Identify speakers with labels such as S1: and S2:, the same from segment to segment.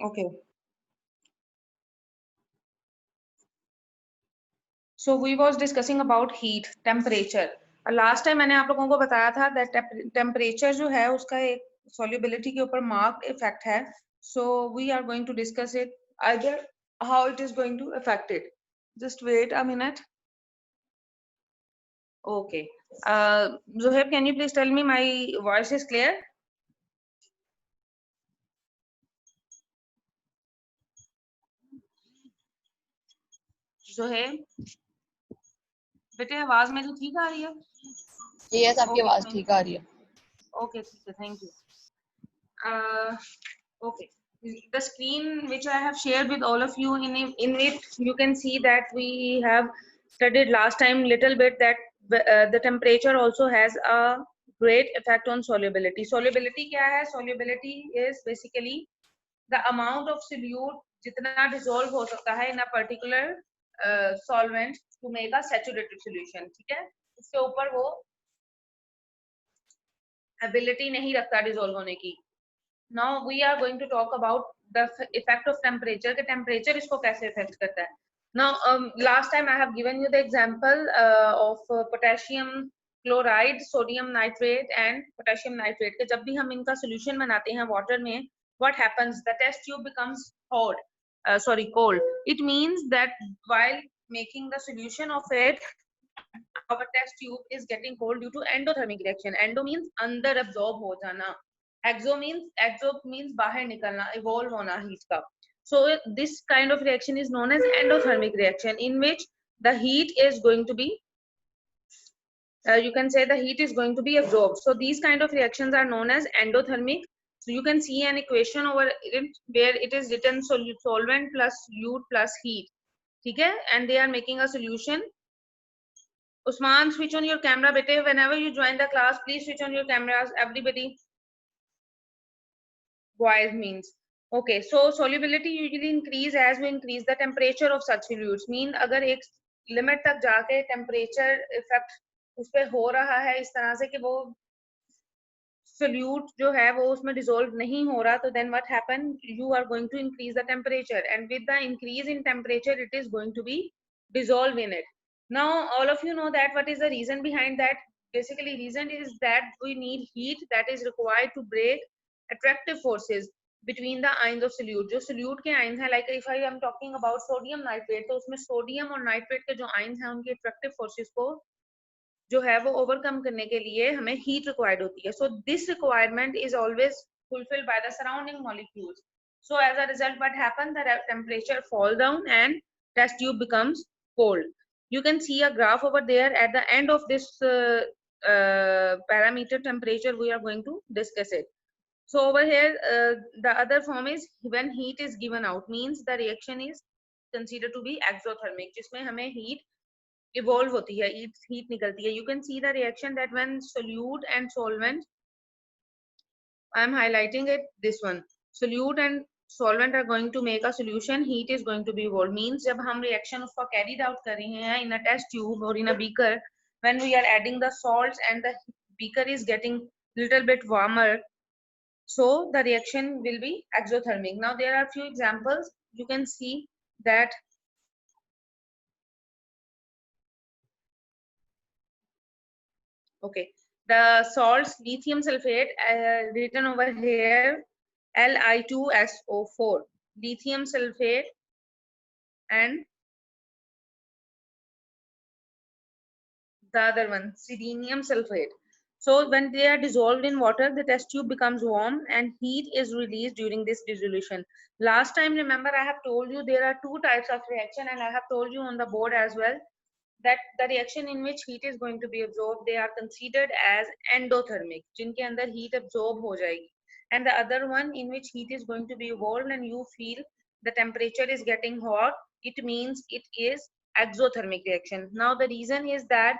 S1: Okay. So we was discussing about heat, temperature. Last time मैंने आप लोगों को बताया था that temperature जो है उसका एक solubility के ऊपर marked effect है. So we are going to discuss it either how it is going to affect it. Just wait a minute. Okay. Zohaib, can you please tell me my voice is clear? Zohaib, बेटे आवाज मेरी ठीक आ रही है?
S2: Yes आपकी आवाज ठीक आ रही है.
S1: Okay, ठीक है, thank you. Okay, the screen which I have shared with all of you, in it you can see that we have studied last time little bit that the temperature also has a great effect on solubility. Solubility क्या है? Solubility is basically the amount of solute जितना dissolve हो सकता है in a particular solvent to make a saturated solution. ठीक है, उसके ऊपर वो ability नहीं रखता dissolve होने की. Now we are going to talk about the effect of temperature. कि temperature इसको कैसे affect करता है. Now last time I have given you the example of potassium chloride, sodium nitrate and potassium nitrate. कि जब भी हम इनका solution बनाते हैं water में, what happens? The test tube becomes hot. Cold. It means that while making the solution of it, our test tube is getting cold due to endothermic reaction. Endo means अंदर absorb हो जाना. Exo means बाहर निकलना, evolve होना heat का. So this kind of reaction is known as endothermic reaction, in which the heat is going to be you can say the heat is going to be absorbed. So these kind of reactions are known as endothermic. So you can see an equation over it where it is written solvent plus solute plus heat. ठीक है, and they are making a solution. Usman, switch on your camera, bete. Whenever you join the class, please switch on your cameras, everybody. Boys means. Okay, so solubility usually increase as we increase the temperature of such solutes. Mean अगर एक limit तक जाके temperature effect उस पे हो रहा है इस तरह से कि वो solute जो है वो उसमें dissolve नहीं हो रहा, तो then what happen? You are going to increase the temperature, and with the increase in temperature, it is going to be dissolve in it. Now all of you know that what is the reason behind that. Basically reason is that we need heat that is required to break attractive forces between the ions of solute. जो solute के ions हैं, like if I am talking about sodium nitrate, तो उसमें sodium और nitrate के जो ions हैं उनकी attractive forces को जो है वो overcome करने के लिए हमें heat required होती है. So this requirement is always fulfilled by the surrounding molecules. So as a result, what happens? The temperature falls down and test tube becomes cold. You can see a graph over there. At the end of this parameter temperature, we are going to discuss it. So over here, the other form is when heat is given out, means the reaction is considered to be exothermic, जिसमें हमें heat evolve होती है, heat निकलती है. You can see the reaction that when solute and solvent, I am highlighting it, this one, solute and solvent are going to make a solution, heat is going to be evolved. Means जब हम reaction उसका carried out कर रहे हैं in a test tube or in a beaker, when we are adding the salts and the beaker is getting little bit warmer, so the reaction will be exothermic. Now there are few examples. You can see that okay, the salts lithium sulfate written over here Li2SO4, lithium sulfate and the other one selenium sulfate. So when they are dissolved in water, the test tube becomes warm and heat is released during this dissolution. Last time, remember, I have told you there are two types of reaction, and I have told you on the board as well that the reaction in which heat is going to be absorbed, they are considered as endothermic, जिनके अंदर heat absorb हो जाएगी. And the other one in which heat is going to be evolved and you feel the temperature is getting hot, it means it is exothermic reaction. Now the reason is that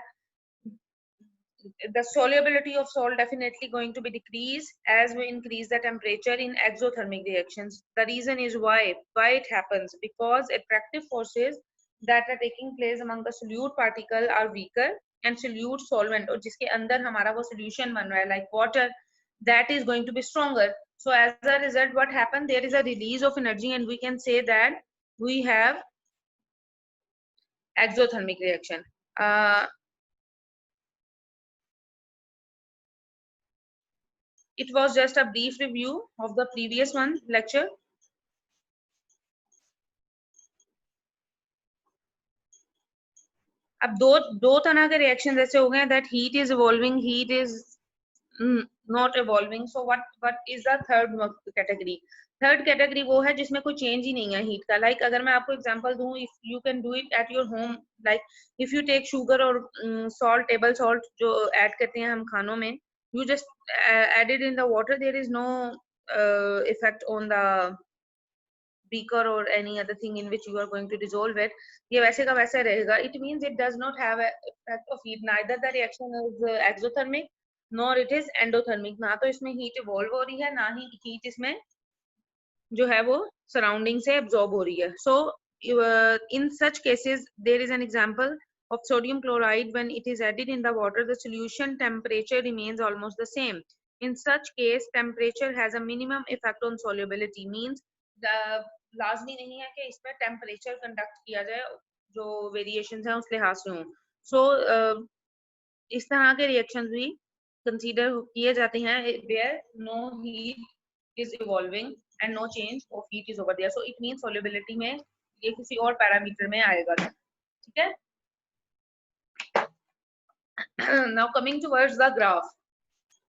S1: the solubility of salt definitely going to be decreased as we increase the temperature in exothermic reactions. The reason is why it happens, because attractive forces that are taking place among the solute particle are weaker, and solute solvent और जिसके अंदर हमारा वो solution बन रहा है like water, that is going to be stronger. So as a result, what happened? There is a release of energy, and we can say that we have exothermic reaction. It was just a brief review of the previous one lecture. अब दो तरह के reaction ऐसे हो गए that heat is evolving, heat is not evolving. So what is the third category? Third category वो है जिसमें कोई चेंज ही नहीं है हीट का. लाइक अगर मैं आपको एग्जांपल दूं, if you can do it at your home, like if you take sugar और सॉल्ट, टेबल सॉल्ट जो ऐड करते हैं हम खानों में, you just add it in the water. There is no effect on the beaker or any other thing in which you are going to dissolve it. ये वैसे का वैसे रहेगा. It means it does not have a effect of heat. Neither the reaction is exothermic nor it is endothermic. ना तो इसमें heat evolve हो रही है, ना ही heat इसमें जो है वो surrounding से absorb हो रही है. So in such cases there is an example of sodium chloride. When it is added in the water, the solution temperature remains almost the same. In such case, temperature has a minimum effect on solubility. Means the लाजमी नहीं है कि इसमें temperature conduct किया जाए जो variations हैं उस लिहाज से हों. सो इस तरह के रिएक्शंस भी कंसीडर किए जाते हैं where no heat is evolving and no change of heat is over there. So it means solubility में ये किसी और पैरामीटर में आएगा. ठीक है. Now coming towards the graph,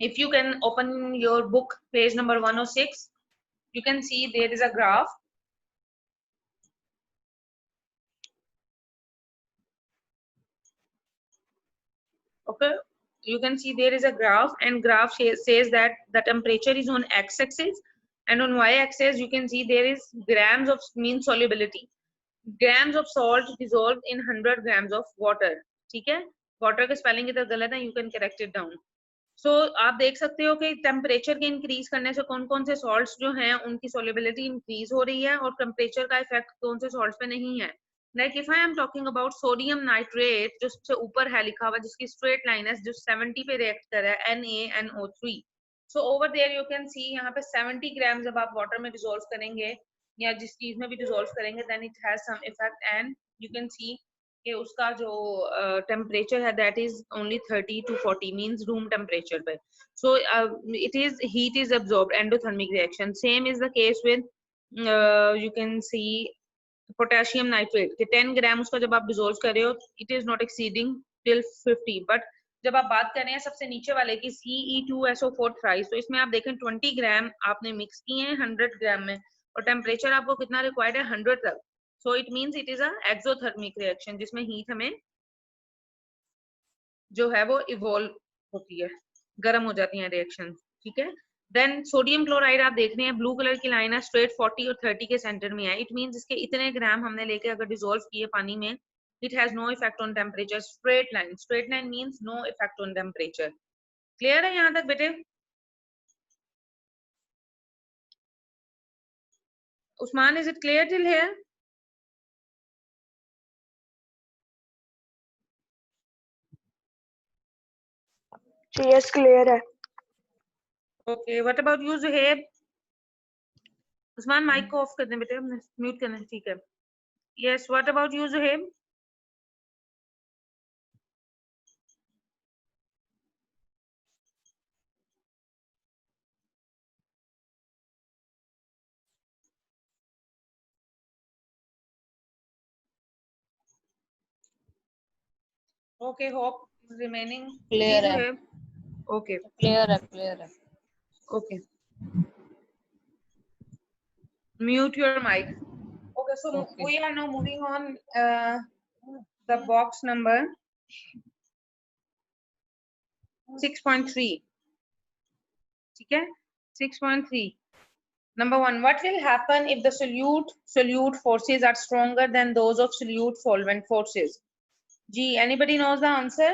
S1: if you can open your book page number 106, you can see there is a graph. Okay, you can see there is a graph, and graph says that the temperature is on x-axis, and on y-axis you can see there is grams of mean solubility, grams of salt dissolved in 100 grams of water. ठीक है. Water का spelling इधर गलत है, you can correct it down. So आप देख सकते हो कि टेम्परेचर के इंक्रीज करने से कौन कौन से सॉल्ट्स जो हैं उनकी सोलिबिलिटी इंक्रीज हो रही है, और टेम्परेचर का इफेक्ट कौन से सॉल्ट्स पे नहीं है. Like if I am talking about sodium nitrate जो सबसे ऊपर है लिखा हुआ, जिसकी स्ट्रेट लाइन है, जो 70 पे रिएक्ट कर रहा है, NaNO3. So over there you can see यहाँ पे 70 ग्राम जब आप वाटर में डिसॉल्व करेंगे या जिस चीज में भी डिसॉल्व करेंगे, then it has some effect, and you can see कि उसका जो टेम्परेचर है that is only 30 to 40, means room temperature पे. So it is heat is absorbed, endothermic reaction. Same is the case with you can see potassium nitrate के 10 ग्राम उसका जब आप dissolve कर रहे हो, it is not exceeding till 50. But जब आप बात कर रहे हैं सबसे नीचे वाले की Ce2SO4 थ्राइस, तो इसमें आप देखें 20 ग्राम आपने मिक्स किए हैं 100 ग्राम में, और टेम्परेचर आपको कितना रिक्वायर्ड है, 100 तक. So it means it is a exothermic reaction जिसमें हीट हमें जो है वो इवॉल्व होती है, गर्म हो जाती है रिएक्शन. ठीक है. देन सोडियम क्लोराइड आप देख रहे हैं, ब्लू कलर की लाइन है, स्ट्रेट 40 और 30 के सेंटर में है. इट मींस इसके इतने ग्राम हमने लेके अगर डिसॉल्व किए पानी में, it has no effect on temperature. Straight line means no effect on temperature. Clear है यहाँ तक बेटे? Usman, is it clear till here?
S3: Yes clear है.
S1: Okay, what about you Zuhaib? Usman mike को ऑफ कर दें बेटे, म्यूट करना है. ठीक है. Yes, what about you Zuhaib? Okay, hope remaining
S2: Clear
S1: जी
S2: है.
S1: है. Okay,
S2: क्लियर है.
S1: okay. Mute your mic. Okay, so
S2: Okay.
S1: we are now moving on the box number 6.3. ठीक है. 6.3. Number 1, what will happen if the solute forces are stronger than those of solute solvent forces? Gee, anybody knows the answer?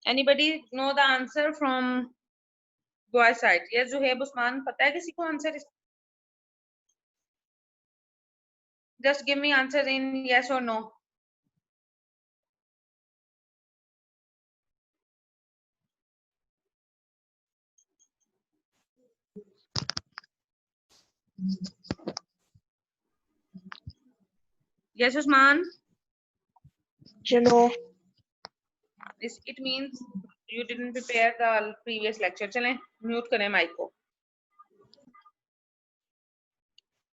S1: Anybody know the answer from boy side? Yes, Zuhaib Usman, पता है किसी को answer? Just give me answer in yes or no. Yes, Usman.
S3: You know,
S1: It means you didn't prepare the previous lecture. चलें mute करें mike को.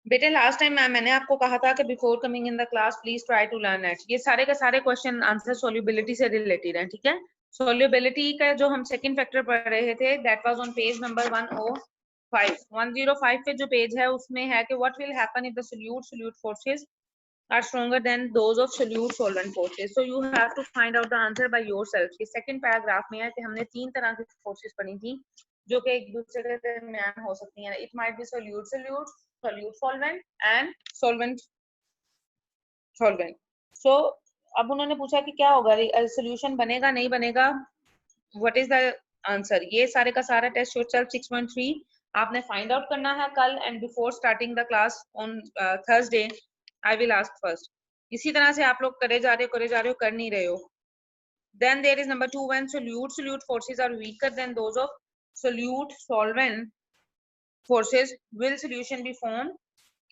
S1: बेटे last time मैंने आपको कहा था कि before coming in the class please try to learn it. ये सारे के सारे क्वेश्चन आंसर सोल्यूबिलिटी से रिलेटेड हैं. ठीक है, सोल्यूबिलिटी का जो हम सेकंड फैक्टर पढ़ रहे थे that was on page number 105 पे जो पेज है उसमें है कि what will happen if the solute forces are stronger than those of solute solvent forces. So you have to find out the answer by yourself. ये second paragraph में है कि हमने तीन तरह की forces पढ़ी थी जो कि एक दूसरे के दरमियान हो सकती हैं. It might be solute solvent and solvent. So अब उन्होंने पूछा कि क्या होगा, solution बनेगा नहीं बनेगा, what is the answer. ये सारे का सारा टेस्ट योरसेल्फ 6.3 आपने फाइंड आउट करना है कल, and before starting the class on Thursday I will ask first. इसी तरह से आप लोग करे जा रहे हो, कर नहीं रहे हो. Then there is number 2, when solute forces are weaker than those of solute solvent forces, will solution be formed?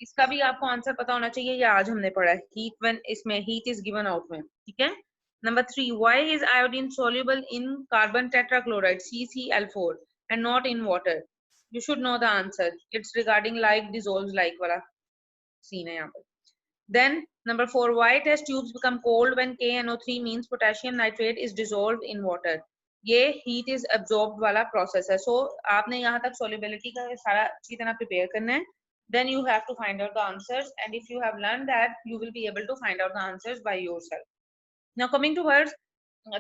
S1: इसका भी आपको आंसर पता होना चाहिए. ये आज हमने पढ़ा है heat when इसमें heat is given out में. ठीक है. Number 3, why is iodine soluble in carbon tetrachloride CCl4 and not in water? You should know the answer. It's regarding like dissolves like वाला scene है यहाँ पर. Then number 4, why test tubes become cold when KNO3 means potassium nitrate is dissolved in water? ये heat is absorbed वाला process है. So आपने यहाँ तक solubility का सारा अच्छी तरह prepare करना है. Then you have to find out the answers, and if you have learned that, you will be able to find out the answers by yourself. Now coming towards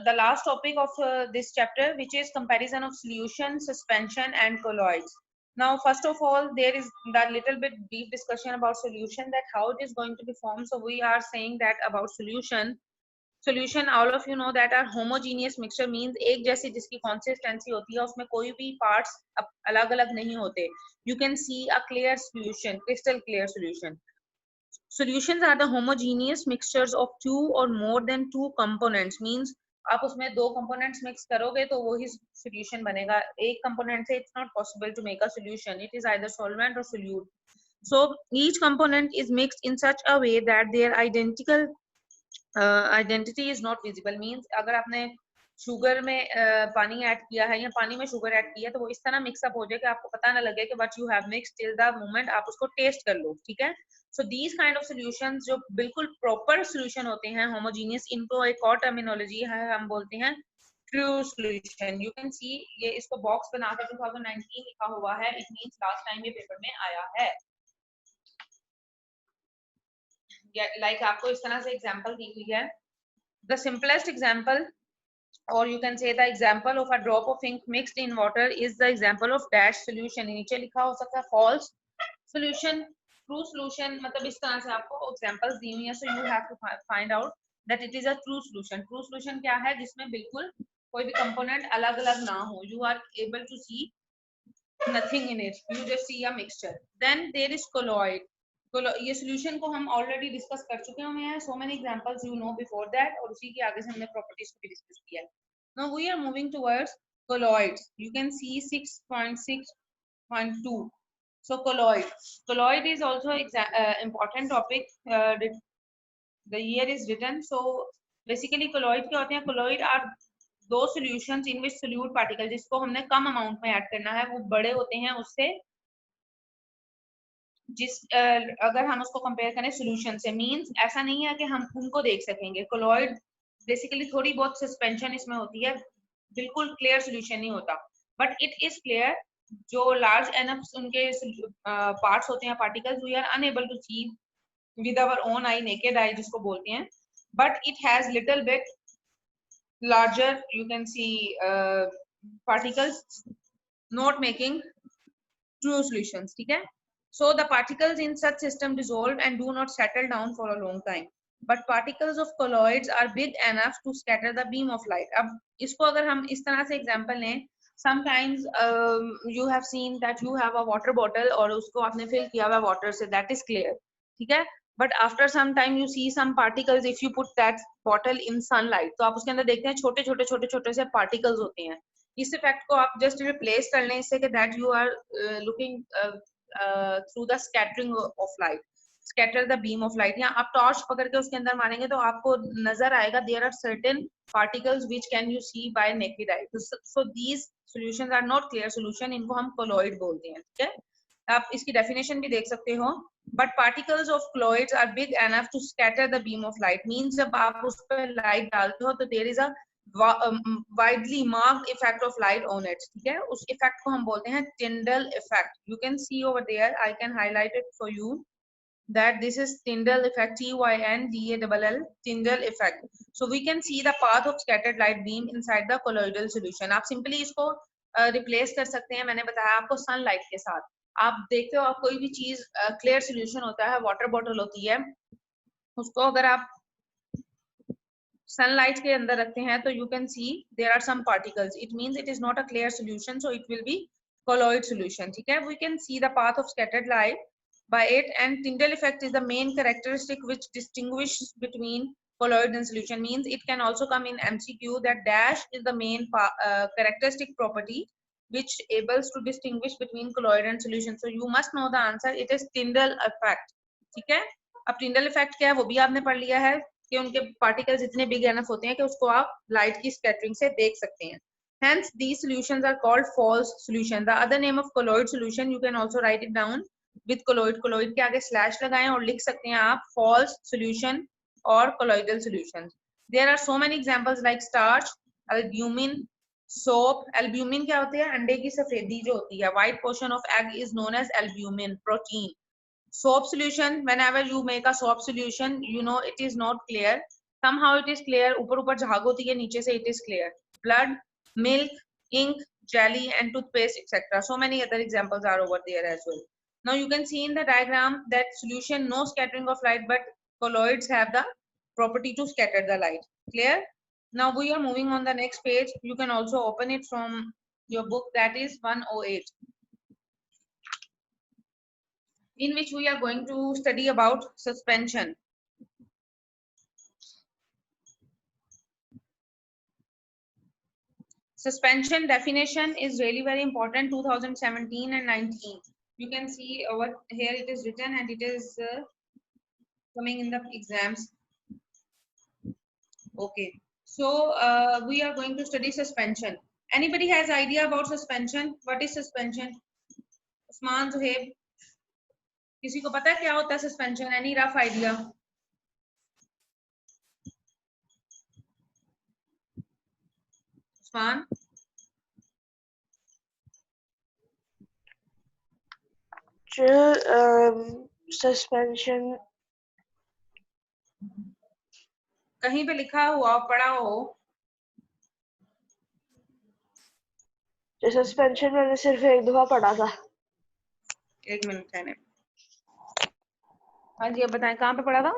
S1: the last topic of this chapter, which is comparison of solution, suspension and colloids. Now first of all, there is that little bit deep discussion about solution, that how it is going to be formed. So we are saying that about solution, all of you know that our homogeneous mixture means एक जैसी जिसकी consistency होती है, उसमें कोई भी parts अलग अलग नहीं होते. You can see a clear solution, crystal clear solution. Solutions are the homogeneous mixtures of two or more than two components. Means आप उसमें दो components mix करोगे तो वही solution बनेगा. एक component से it's not possible to make a solution. It is either solvent or solute. So each component is mixed in such a way that their identity is not visible. Means अगर आपने sugar में पानी add किया है या पानी में sugar add किया है तो वो इस तरह मिक्सअप हो जाए कि आपको पता ना लगे कि what you have mixed till the moment आप उसको टेस्ट कर लो. ठीक है. So these kind of solutions जो बिल्कुल प्रॉपर सॉल्यूशन होते हैं होमोजेनियस, इनको एक और टर्मिनोलॉजी है, हम बोलते हैं ट्रू सॉल्यूशन. यू कैन सी ये इसको बॉक्स बनाकर 2019 लिखा हुआ है. इट मींस लास्ट टाइम ये पेपर में आया है. लाइक आपको इस तरह से एग्जांपल दी हुई है. The simplest example, or you can say the example of a drop of ink mixed in water is the example of dash solution. नीचे लिखा हो सकता है false solution, true solution. मतलब इस तरह से आपको examples दी हुई हैं. So you have to find out that it is a true solution. True solution क्या है? जिसमें बिल्कुल कोई भी component अलग अलग ना हो. You are able to see nothing in it. You just see a mixture. Then there is colloid. ये solution को हम already discuss कर चुके हैं. So many examples you know before that, और उसी के आगे से हमने properties को भी discuss किया है. Now we are moving towards colloids. You can see 6.6.2. So colloid is also important topic. The year is written. So basically colloid क्या होते हैं? Colloid are those solutions in which solute particle, जिसको हमने कम amount में add करना है, वो बड़े होते हैं उससे, अगर हम उसको कंपेयर करें सॉल्यूशन से. मींस ऐसा नहीं है कि हम उनको देख सकेंगे. कोलॉइड बेसिकली थोड़ी बहुत सस्पेंशन इसमें होती है, बिल्कुल क्लियर सॉल्यूशन नहीं होता, बट इट इज क्लियर. जो लार्ज एनफ उनके पार्ट्स होते हैं, particles, we are unable to see with our own eye, naked eye जिसको बोलते हैं, but it has little bit larger, you can see particles, not making true solutions. ठीक है. So the particles in such system dissolve and do not settle down for a long time. But particles of colloids are big enough to scatter the beam of light. अब इसको अगर हम इस तरह से example लें, sometimes you have seen that you have a water bottle और उसको आपने fill किया हुआ water से, that is clear. ठीक है. But after some time you see some particles if you put that bottle in sunlight. तो आप उसके अंदर देखते हैं छोटे छोटे छोटे छोटे से particles होते हैं. इस इफेक्ट को आप जस्ट रिप्लेस कर लें इससे कि that you are looking through the scattering of light. Scatter the beam of light. या आप टॉर्च पकड़ के उसके अंदर मारेंगे तो आपको नजर आएगा there are certain particles which can you see by naked eye. So these solutions are not clear solution. इनको हम colloid बोलते हैं. ठीक है, आप इसकी definition भी देख सकते हो. But particles of colloids are big enough to scatter the beam of light. Means जब आप उस पर light डालते हो तो there is a widely marked effect of light on it. ठीक है, उस effect को हम बोलते हैं Tyndall effect. You can see over there. I can highlight it for you. That this is Tyndall effect, Tyndall, Tyndall effect. So we can see the path of scattered light beam inside the colloidal solution. आप simply इसको replace कर सकते हैं. मैंने बताया आपको sunlight के साथ. आप देखते हो आप कोई भी चीज clear solution होता है, water bottle होती है, उसको अगर आप sunlight के अंदर रखते हैं तो you can see there are some particles. It means it is not a clear solution, so it will be colloid solution. ठीक है, we can see the path of scattered light by it, and Tyndall effect is the main characteristic which distinguishes between colloid and solution. Means it can also come in MCQ that dash is the main characteristic property which ables to distinguish between colloid and solution. So you must know the answer. It is Tyndall effect. ठीक है, अब Tyndall effect क्या है वो भी आपने पढ़ लिया है कि उनके particles इतने big enough होते हैं कि उसको आप light की scattering से देख सकते हैं. Hence these solutions are called false solution. The other name of colloid solution, you can also write it down with colloid. colloid के आगे slash लगाएं और लिख सकते हैं आप false solution और colloidal solutions. There are so many examples like starch, albumin, soap. Albumin क्या होती है? अंडे की सफेदी जो होती है. White portion of egg is known as albumin, protein. Soap solution, whenever you make a soap solution, you know it is not clear. Somehow it is clear. ऊपर ऊपर झाग होती है, नीचे से it is clear. Blood, milk, ink, jelly, and toothpaste, etc. So many other examples are over there as well. Now you can see in the diagram that solution no scattering of light, but colloids have the property to scatter the light. Clear? Now we are moving on the next page. You can also open it from your book, that is 108, in which we are going to study about suspension. Suspension definition is really very important, 2017 and 19. You can see over here it is written and it is coming in the exams. Okay, so we are going to study suspension. Anybody has idea about suspension? What is suspension? Usman, Zuhaib, किसी को पता है क्या होता है suspension? Any rough idea? Usman?
S3: Suspension.
S1: कहीं पे लिखा हुआ पढ़ा हो?
S3: सस्पेंशन मैंने सिर्फ एक दफा पढ़ा था.
S1: एक मिनट है. हाँ जी, अब बताएं कहाँ पे पढ़ा था?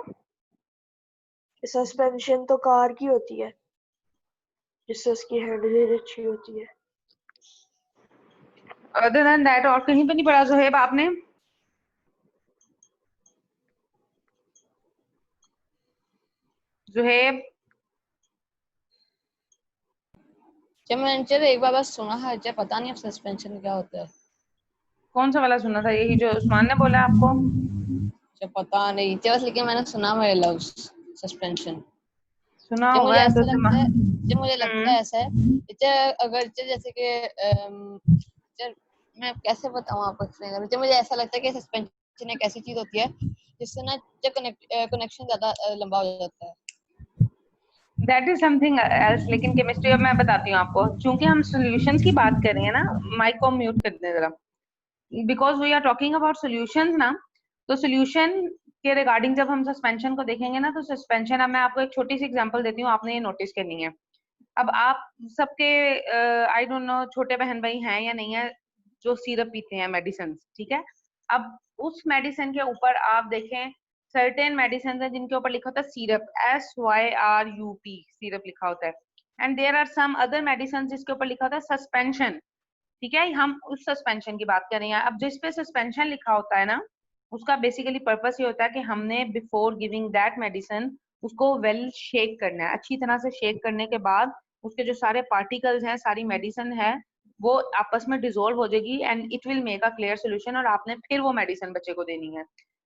S3: सस्पेंशन तो कार की होती है जिससे उसकी हैंडल अच्छी होती है.
S1: Other than that और कहीं पे नहीं पढ़ा ज़ुहैब आपने? ज़ुहैब?
S2: जब मैंने एक बार बस सुना है, जब पता नहीं अब सस्पेंशन क्या होता है.
S1: कौन सा वाला सुना था? यही जो उस्मान ने बोला आपको?
S2: जब पता नहीं बस, लेकिन मैंने सुना मेरे लफ्ज सस्पेंशन
S1: सुना
S2: जब
S1: हुआ
S2: मुझे
S1: है
S2: ऐसा
S1: तो
S2: लगता है, जब मुझे लगता है ऐसा है, अगर जैसे कि मैं कैसे बताऊं आपको एक्सप्लेन करूं, जब मुझे ऐसा लगता है कि सस्पेंशन एक ऐसी चीज होती है जिससे ना कनेक्शन ज्यादा लंबा हो जाता है.
S1: That is something else. लेकिन केमिस्ट्री अब मैं बताती हूँ आपको, क्योंकि हम सॉल्यूशंस की बात कर रहे हैं ना. माइक को म्यूट कर दें जरा, because we are talking about solutions ना. तो सॉल्यूशन के रिगार्डिंग जब हम सस्पेंशन को देखेंगे ना, तो सस्पेंशन, अब मैं आपको एक छोटी सी एग्जांपल देती हूँ, आपने ये नोटिस करनी है. अब आप सबके आई डोंट नो छोटे बहन भाई हैं या नहीं है जो सिरप पीते हैं, मेडिसिन. ठीक है, अब उस मेडिसिन के ऊपर आप देखें सर्टेन मेडिसिन है जिनके ऊपर लिखा होता है सिरप, SYRUP सिरप लिखा होता है. And there are some other medicine जिसके ऊपर लिखा होता है सस्पेंशन. ठीक है, हम उस सस्पेंशन की बात कर रहे हैं. अब जिस पे सस्पेंशन लिखा होता है ना, उसका बेसिकली पर्पस ये होता है कि हमने बिफोर गिविंग दैट मेडिसिन उसको वेल शेक करना है. अच्छी तरह से शेक करने के बाद उसके जो सारे पार्टिकल्स हैं, सारी मेडिसिन है, वो आपस में डिसॉल्व हो जाएगी and it will make a clear solution, और आपने फिर वो मेडिसिन बच्चे को देनी है।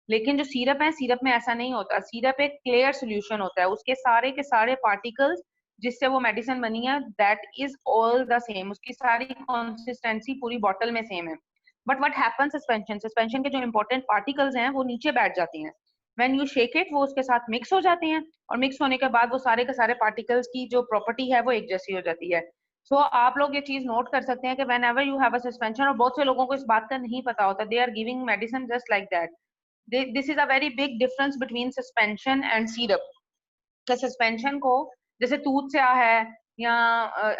S1: लेकिन जो सिरप है, सिरप में ऐसा नहीं होता, सिरप एक क्लियर सोल्यूशन होता है, उसके सारे के सारे पार्टिकल्स जिससे वो मेडिसिन बनी है that is all the same, उसकी सारी कंसिस्टेंसी पूरी बॉटल में सेम है। But what happens suspension, suspension के जो इंपॉर्टेंट पार्टिकल्स हैं वो नीचे बैठ जाती हैं, व्हेन यू शेक इट वो उसके साथ मिक्स हो जाते हैं, और मिक्स होने के बाद वो सारे के सारे पार्टिकल्स की जो प्रॉपर्टी है वो एक जैसी हो जाती है। सो आप लोग ये चीज नोट कर सकते हैं कि when ever you have a suspension, और बहुत से लोगों को इस बात का नहीं पता होता, they are giving medicine just like that. This is a very big difference between suspension and syrup. तो सस्पेंशन को जैसे टूथ से है या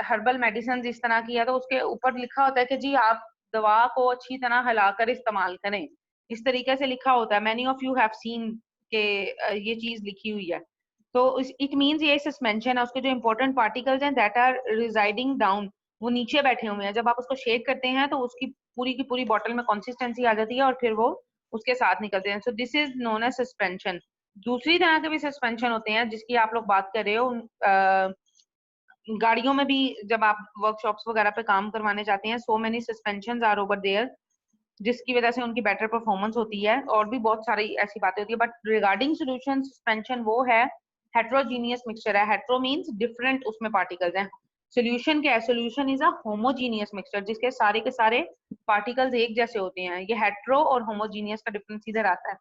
S1: हर्बल मेडिसिन इस तरह की है, तो उसके ऊपर लिखा होता है कि जी आप दवा को अच्छी तरह हिलाकर इस्तेमाल करें, इस तरीके से लिखा होता है। Many of you have seen के ये चीज लिखी हुई है। तो इट मींस ये सस्पेंशन है, उसके जो इंपॉर्टेंट पार्टिकल्स हैं दैट आर रिजाइडिंग डाउन, वो नीचे बैठे हुए हैं। जब आप उसको शेक करते हैं तो उसकी पूरी की पूरी बॉटल में कंसिस्टेंसी आ जाती है और फिर वो उसके साथ निकलते हैं। So this is known as suspension. दूसरी तरह के भी सस्पेंशन होते हैं जिसकी आप लोग बात कर रहे हो, गाड़ियों में भी जब आप वर्कशॉप्स वगैरह पे काम करवाने जाते हैं, so many suspension are over there, जिसकी वजह से उनकी बेटर परफॉर्मेंस होती है, और भी बहुत सारी ऐसी बातें होती है। बट रिगार्डिंग सोल्यूशन सस्पेंशन वो है हेट्रोजीनियस मिक्सचर है। हेट्रो मींस डिफरेंट उसमें पार्टिकल्स हैं। सोल्यूशन क्या है? Solution is a homogeneous mixture जिसके सारे के सारे पार्टिकल्स एक जैसे होते हैं। ये हेट्रो और होमोजीनियस का डिफरेंस इधर आता है।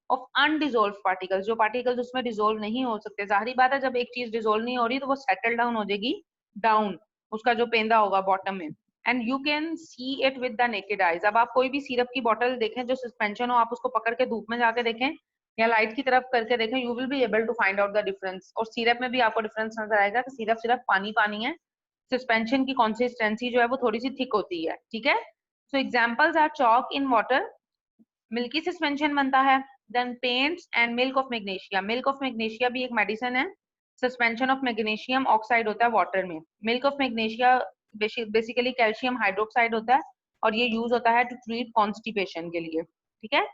S1: ऑफ अनडिजोल्व पार्टिकल्स, जो पार्टिकल्स उसमें डिजोल्व नहीं हो सकते, जाहिर बात है जब एक चीज डिजोल्व नहीं हो रही तो वो सेटल डाउन हो जाएगी डाउन, उसका जो पेंदा होगा बॉटम में, and you can C it with the naked eyes. अब आप कोई भी सिरप की बोतल देखें जो सस्पेंशन हो, आप उसको पकड़ के धूप में जाके देखें या लाइट की तरफ करके देखें, you will be able to find out the difference. और सिरप में भी आपको डिफरेंस नजर आएगा कि सिरप सिर्फ पानी पानी है, सस्पेंशन की कंसिस्टेंसी जो है वो थोड़ी सी थिक होती है, ठीक है। So examples are chalk in water, milky suspension बनता है। Then paints and milk of magnesia, milk of magnesia भी एक मेडिसिन है, सस्पेंशन ऑफ मैग्नीशियम ऑक्साइड होता है वाटर में। Milk of magnesia basically calcium hydroxide होता है, और ये यूज होता है टू ट्रीट कॉन्स्टिपेशन के लिए, ठीक है।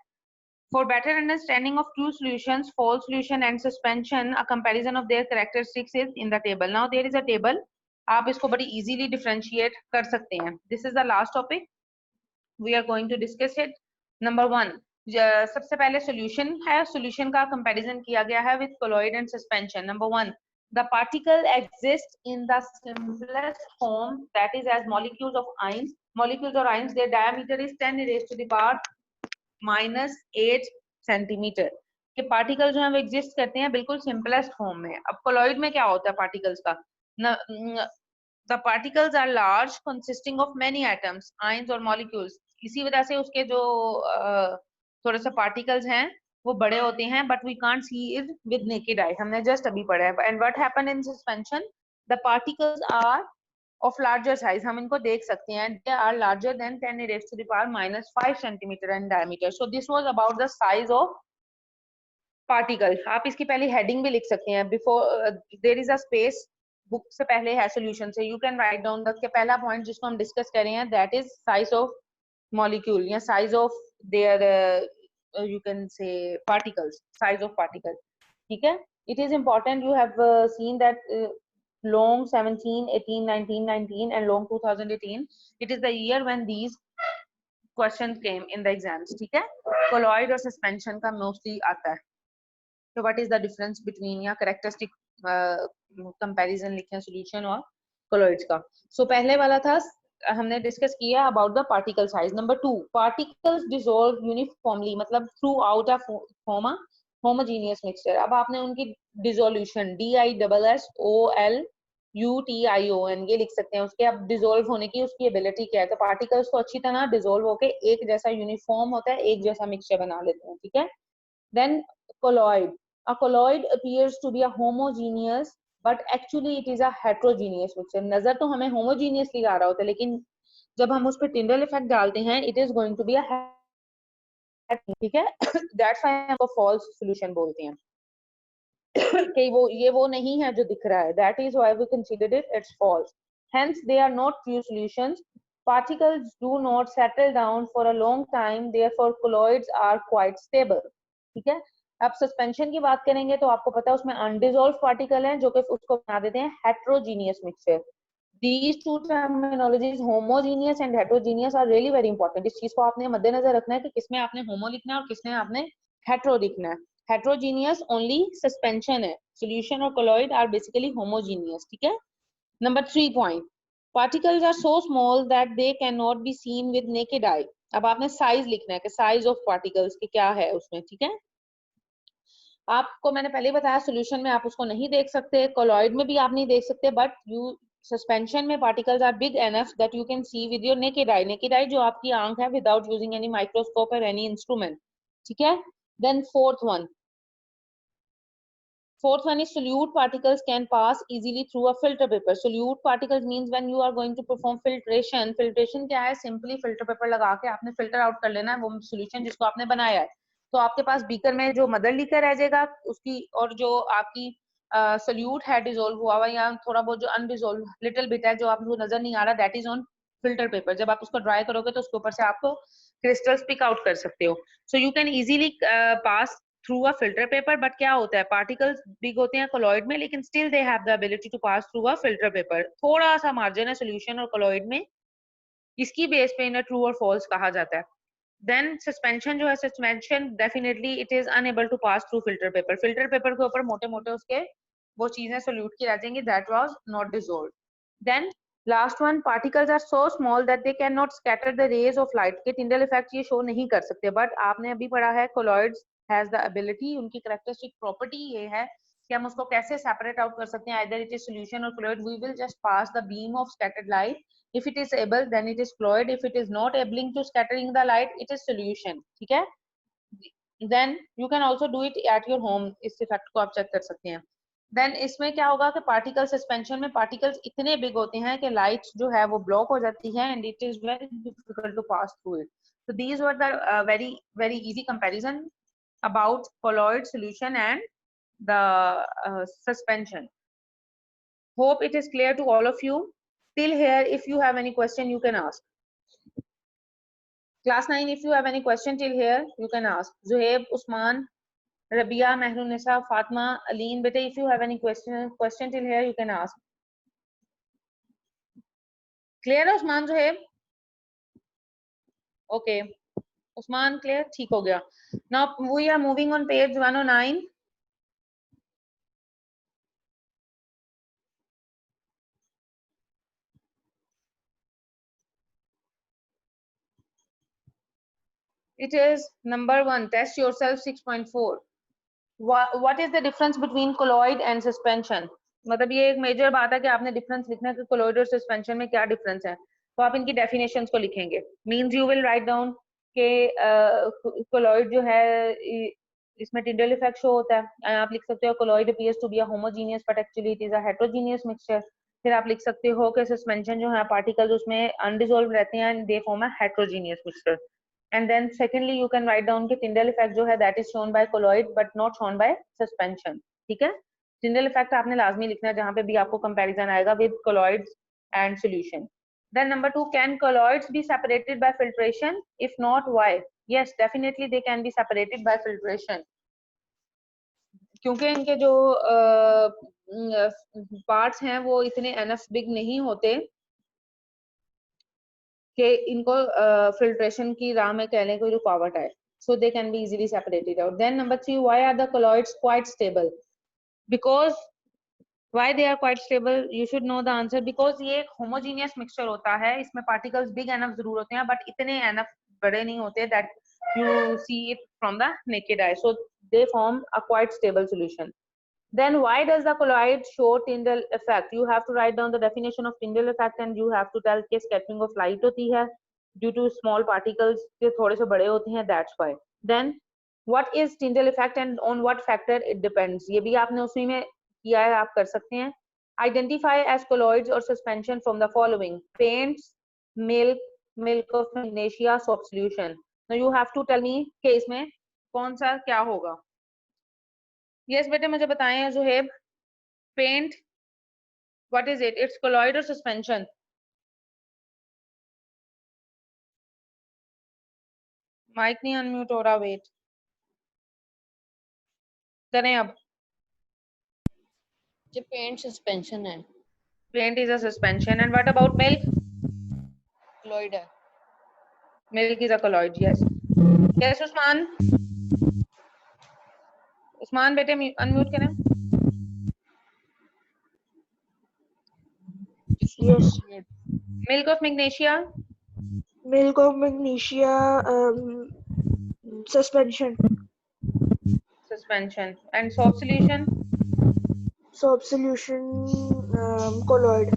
S1: For better understanding of two solutions, false solution and suspension, a comparison of their characteristics is in the table. Now there is a table, आप इसको बड़ी easily differentiate कर सकते हैं। This is the last topic, we are going to discuss it. Number 1, सबसे पहले solution है, solution का comparison किया गया है with colloid and suspension. Number 1, the particle exists in the simplest form, that is as molecules of ions. Molecules or ions, their diameter is 10 raised to the power -8 centimetre के particle जो है वो exist करते हैं बिल्कुल simplest form में। अब colloid में क्या होता है पार्टिकल्स का? The particles are large consisting of many atoms, ions और मॉलिक्यूल्स। इसी वजह से उसके जो थोड़े से पार्टिकल्स हैं वो बड़े होते हैं, but we can't see it with naked eye, हमने जस्ट अभी पढ़ा है। And what happen in suspension, the particles are of larger size, हम इनको देख सकते हैं, they are larger than 10 raised to the power -5 centimeter in diameter. So this was about the size of particle. आप इसकी पहली heading भी लिख सकते हैं, before there is a space, book से पहले है solution से, you can write down the पहला point जिसको हम discuss कर रहे हैं, that is size of molecule या size of their you can say particles, size of particle, ठीक है। It is important, you have seen that long 17, 18, 19, 19 and long 2018, it is the year when these questions came in the exams, ठीक है। colloid और suspension का mostly आता है। So what is the difference between या characteristic comparison लिखे solution और colloids का। So पहले वाला था हमने डिस्कस किया about the particle size. Number 2, particles dissolve uniformly, मतलब throughout a form a homogeneous mixture. अब आपने उनकी डिसोल्यूशन DISSOLUTION ये लिख सकते हैं, उसके अब डिसॉल्व होने की उसकी एबिलिटी क्या है। तो पार्टिकल्स को अच्छी तरह डिसॉल्व होके एक जैसा यूनिफॉर्म होता है, एक जैसा मिक्सचर बना लेते हैं, ठीक है। Then colloid, a colloid appears to be a homogeneous but actually it is a heterogeneous mixture। नजर तो हमें homogeneous आ रहा होता है, लेकिन जब हम उस पर टिंडल इफेक्ट डालते हैं it is going to be a ठीक है। that's why हम false solution बोलते हैं कि वो नहीं है जो दिख रहा है, that is why we considered it's false. Hence they are not true solutions. Particles do not settle down for a long time, therefore colloids are quite stable, ठीक है। अब सस्पेंशन की बात करेंगे तो आपको पता है उसमें अनडिसॉल्व पार्टिकल हैं जो कि उसको बना देते हैं heterogeneous mixture. these two terminologies homogeneous and heterogeneous are really very important. इस चीज को आपने मद्देनजर रखना है कि किसमें आपने होमो लिखना है और किसमें आपने हेट्रो लिखना है. हेट्रोजीनियस ओनली सस्पेंशन है, सॉल्यूशन और कोलॉइड आर बेसिकली होमोजीनियस. ठीक है. Number 3 point, particles are so small that they cannot be seen with naked eye. अब आपने साइज लिखना है कि साइज ऑफ पार्टिकल्स की क्या है उसमें. ठीक है. आपको मैंने पहले ही बताया सॉल्यूशन में आप उसको नहीं देख सकते, कोलॉइड में भी आप नहीं देख सकते, बट यू सस्पेंशन में particles are big enough that you can see with your naked eye. Naked eye जो आपकी आंख है, विदाउट यूजिंग एनी माइक्रोस्कोप और एनी इंस्ट्रूमेंट. ठीक है. Then fourth one is solute particles can pass easily through a filter paper. Solute particles means when you are going to perform filtration. Filtration क्या है? Simply filter paper लगा के आपने filter out कर लेना है वो solution जिसको आपने बनाया है. तो आपके पास बीकर में जो मदर लिकर रह जाएगा उसकी, और जो आपकी सोल्यूट है डिजोल्व हुआ हुआ या थोड़ा बहुत जो अनडिजोल्व लिटिल बिट है जो आपको नजर नहीं आ रहा, that is on filter paper. जब आप उसको ड्राई करोगे तो उसके ऊपर से आपको क्रिस्टल्स पिक आउट कर सकते हो. So you can easily pass through a filter paper. But क्या होता है, पार्टिकल्स बिग होते हैं कोलॉइड में, लेकिन still they have the ability to pass through a filter paper. थोड़ा सा मार्जिन है सोल्यूशन और कोलॉइड में, इसकी बेस पे इन्हें ट्रू और फॉल्स कहा जाता है. Then suspension जो है, suspension definitely it is unable to pass through filter paper. Filter paper के ऊपर मोटे मोटे उसके वो चीजें सोल्यूट की रह जाएंगी, that was not dissolved. Then last one, particles are so small that they cannot scatter the rays of light. के Tyndall effect ये शो नहीं कर सकते, but आपने अभी पढ़ा है colloids has the ability, उनकी characteristic property ये है कि हम उसको कैसे separate out कर सकते हैं, either it is solution or colloid. We will just pass the beam of scattered light. If it is able, then it is colloid. If it is not able to scattering the light, it is solution. ठीक है. Then you can also do it at your home. इस effect को आप check कर सकते हैं. Then इसमें क्या होगा कि पार्टिकल सस्पेंशन में पार्टिकल्स इतने बिग होते हैं कि लाइट जो है वो ब्लॉक हो जाती है and it is very difficult to pass through it. So these were the very easy comparison about colloid solution and the suspension. Hope it is clear to all of you. Till here, if you have any question, you can ask. Class 9, if you have any question till here, you can ask. Zuhaib, Usman, Rabia, Mehrunisa, Fatma, Aleen, beta, if you have any question till here, you can ask. Clear, Usman, Zuhaib? Okay. Usman, clear? ठीक हो गया. Now we are moving on page 109. It is number 1, test yourself 6.4. What is the difference between colloid and suspension? मतलब ये एक major बात है कि आपने डिफरेंस लिखना है कि colloid और suspension में क्या डिफरेंस है. तो आप इनकी डेफिनेशंस को लिखेंगे. Means you will write down के colloid जो है इसमें Tyndall effect शो होता है. आप लिख सकते हो colloid appears to be a homogeneous but actually it is a heterogeneous mixture. फिर आप लिख सकते हो कि सस्पेंशन जो है पार्टिकल्स उसमें अनडिसॉल्व रहते हैं and they form a heterogeneous mixture. And then secondly you can write down कि Tyndall effect जो है that is shown by colloid but not shown by suspension. ठीक है. Tyndall effect आपने लाजमी लिखना है जहाँ पे भी आपको comparison आएगा with colloids and solution. Then number 2, can colloids be separated by filtration? If not, why? Yes, definitely they can be separated by filtration. क्योंकि इनके जो पार्ट्स हैं वो इतने एनफ बिग नहीं होते कि इनको फिल्ट्रेशन की राह में कहने कोई रुकावट आए. So they can be easily separated out. Then number 3, why are the colloids quite stable? Because why they are quite stable? You should know the answer. Because ये एक homogeneous mixture होता है, इसमें particles big enough जरूर होते हैं, but इतने enough बड़े नहीं होते that you see it from the naked eye. So they form a quite stable solution. Then why does the colloid show Tyndall effect? You have to write down the definition of Tyndall effect and you have to tell कि scattering of light होती है due to small particles के थोड़े से बड़े होते हैं, that's why. Then what is Tyndall effect and on what factor it depends? ये भी आपने उसी में किया है, आप कर सकते हैं. Identify as colloids or suspension from the following: paints, milk of magnesia, soap solution. Now you have to tell me कि इसमें कौन सा क्या होगा. Yes बेटे मुझे बताएं Zuhaib. Paint, what is it? It's colloid or suspension? Mic नहीं अनम्यूट हो रहा, वेट करें अब.
S2: जो पेंट सस्पेंशन है.
S1: Paint is a suspension. And what about milk?
S2: colloid है.
S1: Milk is a colloid. Yes. Yes, Usman. Usman, बेटे unmute करें.
S3: Yes.
S1: Milk of magnesia.
S3: Milk of magnesia, suspension.
S1: Suspension. And soap solution.
S3: Soap solution, colloid.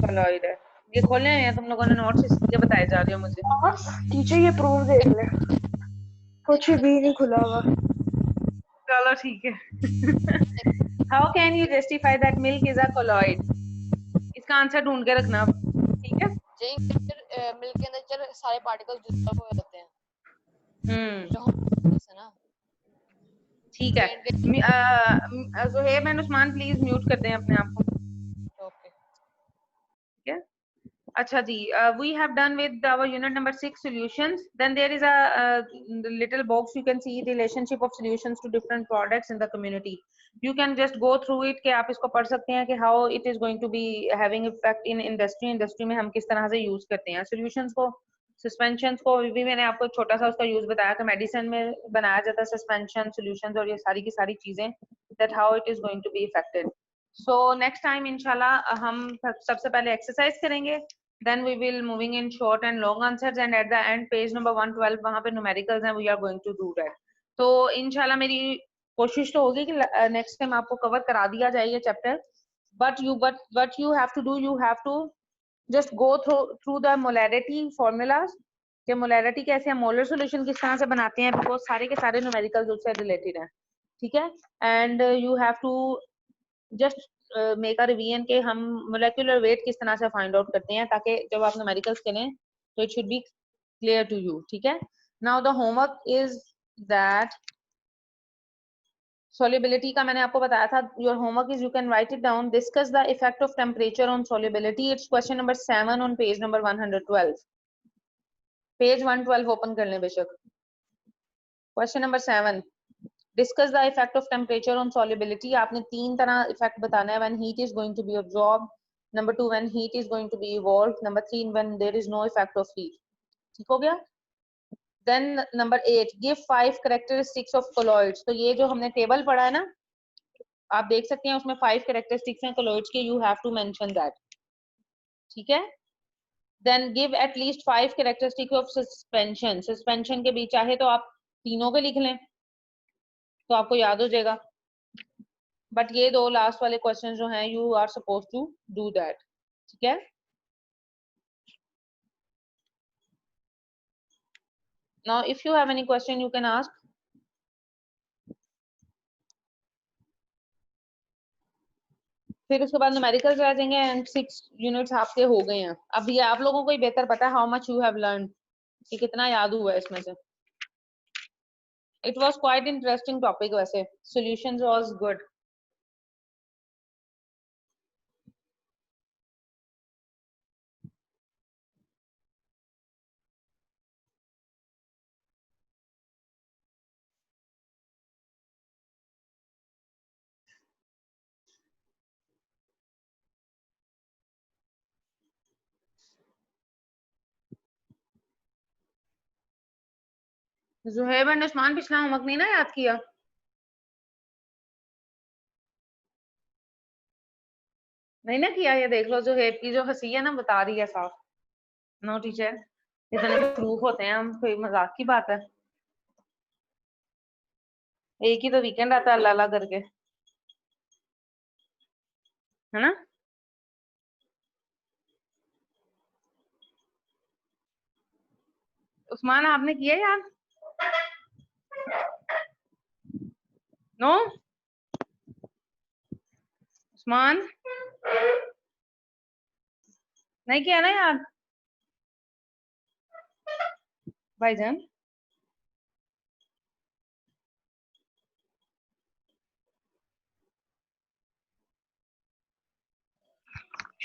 S1: Colloid है. ये खोलने हैं तुम लोगों ने नोट्स इसलिए बताए जा रहे हो मुझे.
S3: टीचर ये प्रूफ देख ले, कुछ भी नहीं खुला हुआ.
S1: चलो ठीक है. How can you justify that milk is a colloid? इसका आंसर ढूंढ के रखना. ठीक है.
S2: मिल्क के अंदर चल सारे पार्टिकल्स डिस्टर्ब हो जाते हैं. जो है ना.
S1: ठीक है. Zuhaib and Usman please mute कर दें अपने आप को.
S2: ओके.
S1: ठीक है. अच्छा जी, we have done with our unit number 6 solutions. Then there is a little box you can see relationship of solutions to different products in the community. You can just go through it कि आप इसको पढ़ सकते हैं कि how it is going to be having effect in industry. Industry में हम किस तरह से use करते हैं solutions को. Suspensions को भी मैंने आपको छोटा सा उसका use बताया कि medicine में बनाया जाता है suspension solutions और ये सारी की सारी चीजें that how it is going to be affected. So next time इंशाल्लाह हम सबसे पहले exercise करेंगे. Then we will moving in short and long answers and at the end page number 112 वहाँ पे numericals हैं, we are going to do that. तो इंशाल्लाह मेरी कोशिश तो होगी कि next time आपको cover करा दिया जाए ये chapter. But what you have to do, you have to just go through the molarity formulas. कि molarity कैसे है, molar solution किस तरह से बनाते हैं, because सारे के सारे numericals उससे related हैं. ठीक है. And you have to just make a revision के हम मोलेकुलर वेट किस तरह से फाइंड आउट करते हैं ताकि जब आप न्यूमेरिकल्स करें तो it should be clear to you. ठीक है. Now the homework is that solubility का मैंने आपको बताया था. Your homework is you can write it down. Discuss the effect of temperature on solubility. It's question number 7 on page number 112. Page 112 open कर लें बेशक. Question number 7. Discuss the effect of temperature on solubility. आपने तीन तरह effect बताना है. When heat is going to be absorbed. Number 2, when heat is going to be evolved. Number 3, when there is no effect of heat. ठीक हो गया. Then number 8, give 5 characteristics of colloids. तो ये जो हमने टेबल पढ़ा है ना, आप देख सकते हैं उसमें 5 characteristics हैं colloids के. You have to mention that. ठीक है. Then give at least 5 characteristics of suspension. Suspension के भी चाहे तो आप तीनों के लिख लें तो आपको याद हो जाएगा. बट ये दो लास्ट वाले क्वेश्चन जो हैं you are suppose to do that. ठीक है. Now if you have any question you can ask. फिर उसके बाद न्यूमेरिकल्स आ जाएंगे एंड 6 यूनिट्स आपके हो गए हैं. अब ये आप लोगों को ही बेहतर पता है how much you have learn कि कितना याद हुआ है इसमें से. It was quite interesting topic. वैसे solutions was good. Zuhaib and Usman पिछला होमवर्क नहीं ना याद किया. नहीं ना किया. ये देख लो ज़ुहैब की जो हंसी है ना बता रही है साफ. नो टीचर इतने प्रूफ होते हैं हम, कोई मजाक की बात है. एक ही तो वीकेंड आता है अल्लाह अल्लाह करके, है ना. उस्मान आपने किया यार. नो उस्मान नहीं किया ना यार भाईजान.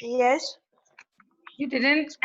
S3: Yes.
S1: You didn't